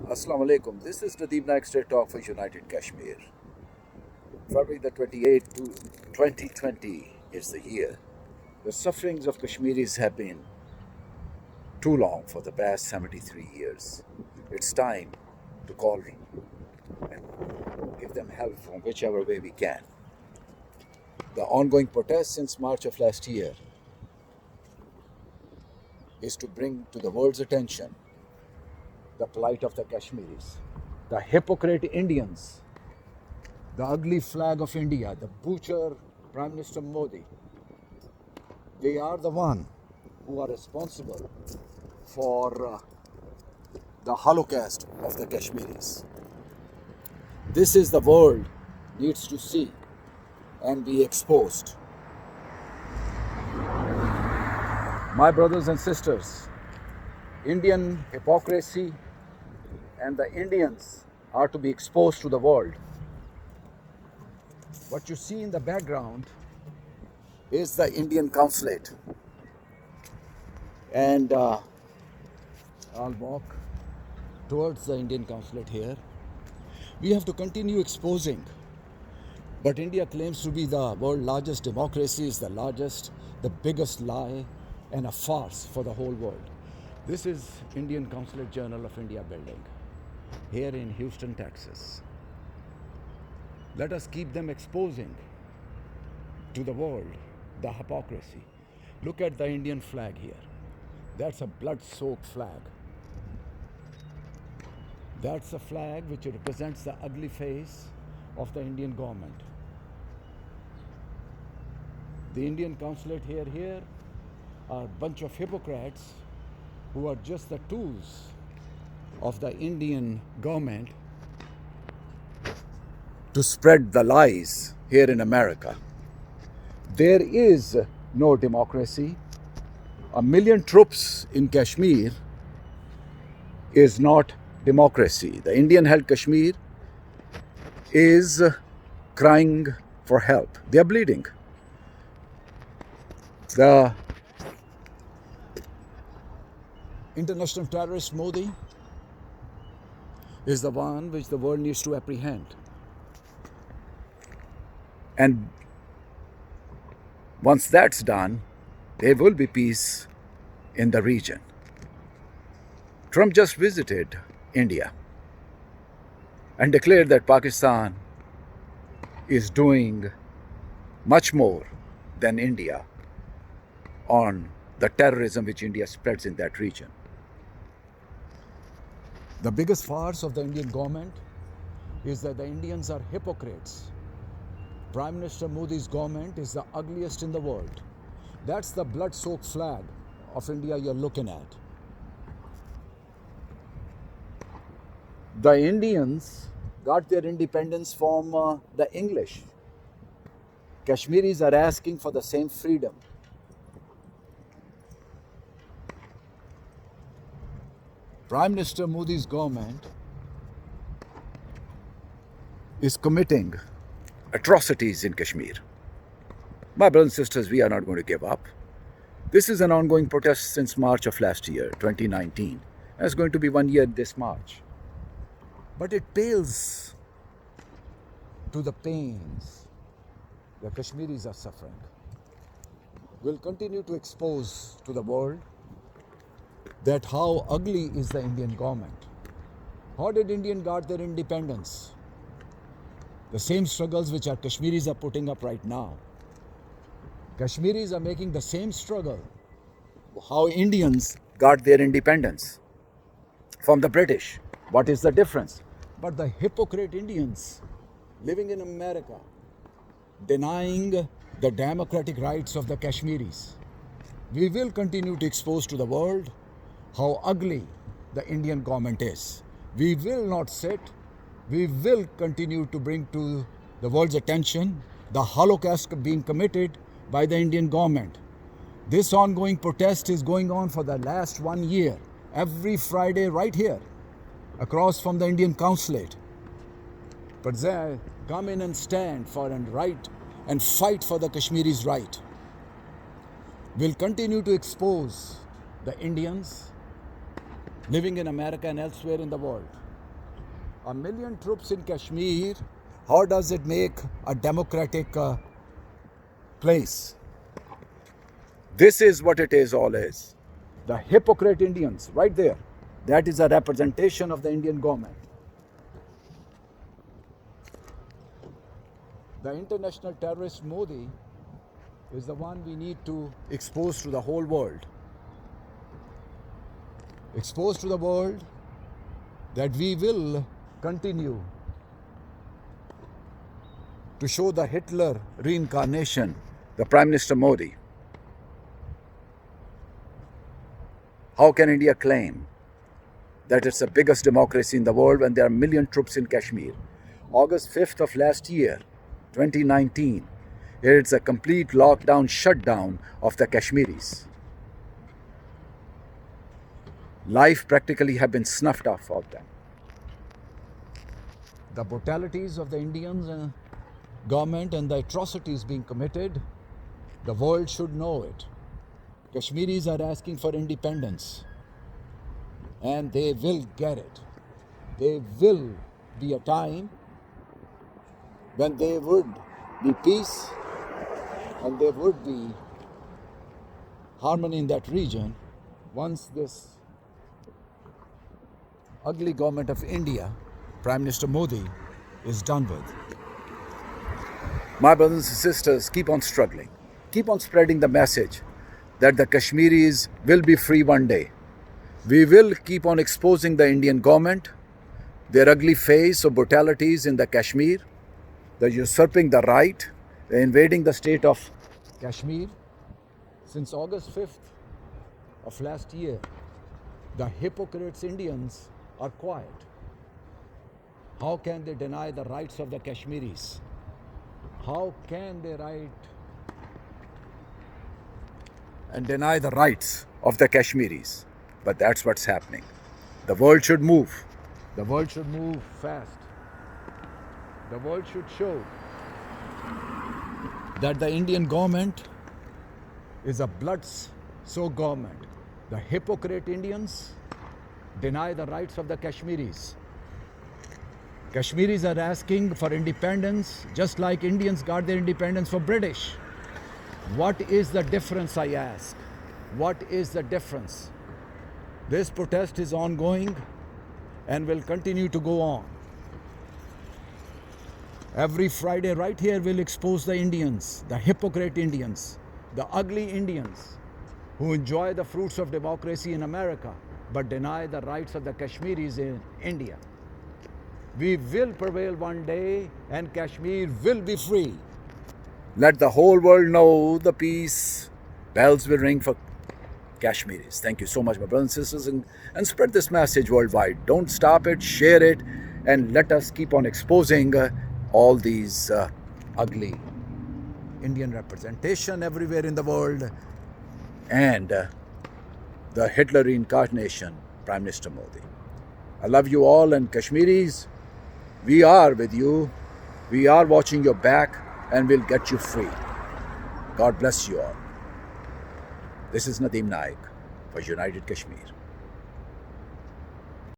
Assalamu alaikum. This is Nadeem Naik Straight Talk for United Kashmir. February the 28th to 2020 is the year. The sufferings of Kashmiris have been too long for the past 73 years. It's time to call and give them help from whichever way we can. The ongoing protest since March of last year is to bring to the world's attention the plight of the Kashmiris, the hypocrite Indians, the ugly flag of India, the butcher Prime Minister Modi. They are the one who are responsible for the holocaust of the Kashmiris. This is the world needs to see and be exposed. My brothers and sisters, Indian hypocrisy and the Indians are to be exposed to the world. What you see in the background is the Indian consulate. And I'll walk towards the Indian consulate here. We have to continue exposing. But India claims to be the world's largest democracy, is the biggest lie, and a farce for the whole world. This is Indian Consulate Journal of India building here in Houston, Texas. Let us keep them exposing to the world the hypocrisy. Look at the Indian flag here. That's a blood-soaked flag. That's a flag which represents the ugly face of the Indian government. The Indian consulate here are a bunch of hypocrites who are just the tools of the Indian government to spread the lies here in America. There is no democracy. 1,000,000 troops in Kashmir is not democracy. The Indian-held Kashmir is crying for help. They are bleeding. The international terrorist Modi is the one which the world needs to apprehend. And once that's done, there will be peace in the region. Trump just visited India and declared that Pakistan is doing much more than India on the terrorism which India spreads in that region. The biggest farce of the Indian government is that the Indians are hypocrites. Prime Minister Modi's government is the ugliest in the world. That's the blood-soaked flag of India you're looking at. The Indians got their independence from the English. Kashmiris are asking for the same freedom. Prime Minister Modi's government is committing atrocities in Kashmir. My brothers and sisters, we are not going to give up. This is an ongoing protest since March of last year, 2019. And it's going to be 1 year this March. But it pales to the pains the Kashmiris are suffering. We'll continue to expose to the world that how ugly is the Indian government. How did Indians got their independence? The same struggles which our Kashmiris are putting up right now. Kashmiris are making the same struggle how Indians got their independence from the British. What is the difference? But the hypocrite Indians living in America denying the democratic rights of the Kashmiris. We will continue to expose to the world how ugly the Indian government is. We will not sit. We will continue to bring to the world's attention the Holocaust being committed by the Indian government. This ongoing protest is going on for the last 1 year, every Friday right here, across from the Indian consulate. But they come in and stand for and right and fight for the Kashmiris' right. We'll continue to expose the Indians living in America and elsewhere in the world. 1 million troops in Kashmir, how does it make a democratic place? This is what it is all is. The hypocrite Indians, right there. That is a representation of the Indian government. The international terrorist Modi is the one we need to expose to the whole world. Expose to the world that we will continue to show the Hitler reincarnation, the Prime Minister Modi. How can India claim that it's the biggest democracy in the world when there are 1 million troops in Kashmir? August 5th of last year, 2019, it's a complete lockdown, shutdown of the Kashmiris. Life practically have been snuffed off of them. The brutalities of the Indian government and the atrocities being committed, the world should know it. Kashmiris are asking for independence, and they will get it. There will be a time when there would be peace and there would be harmony in that region once this ugly government of India, Prime Minister Modi, is done with. My brothers and sisters, keep on struggling. Keep on spreading the message that the Kashmiris will be free one day. We will keep on exposing the Indian government, their ugly face of brutalities in the Kashmir, the usurping the right, the invading the state of Kashmir. Since August 5th of last year, the hypocrites Indians are quiet. How can they deny the rights of the Kashmiris? How can they deny the rights of the Kashmiris? But that's what's happening. The world should move. The world should move fast. The world should show that the Indian government is a blood-soaked government. The hypocrite Indians deny the rights of the Kashmiris. Kashmiris are asking for independence just like Indians got their independence for British. What is the difference, I ask? What is the difference? This protest is ongoing and will continue to go on. Every Friday right here we'll expose the Indians, the hypocrite Indians, the ugly Indians who enjoy the fruits of democracy in America but deny the rights of the Kashmiris in India. We will prevail one day and Kashmir will be free. Let the whole world know the peace bells will ring for Kashmiris. Thank you so much, my brothers and sisters, and spread this message worldwide. Don't stop it, share it, and let us keep on exposing all these ugly Indian representation everywhere in the world and the Hitler reincarnation, Prime Minister Modi. I love you all, and Kashmiris, we are with you. We are watching your back and we'll get you free. God bless you all. This is Nadeem Naik for United Kashmir.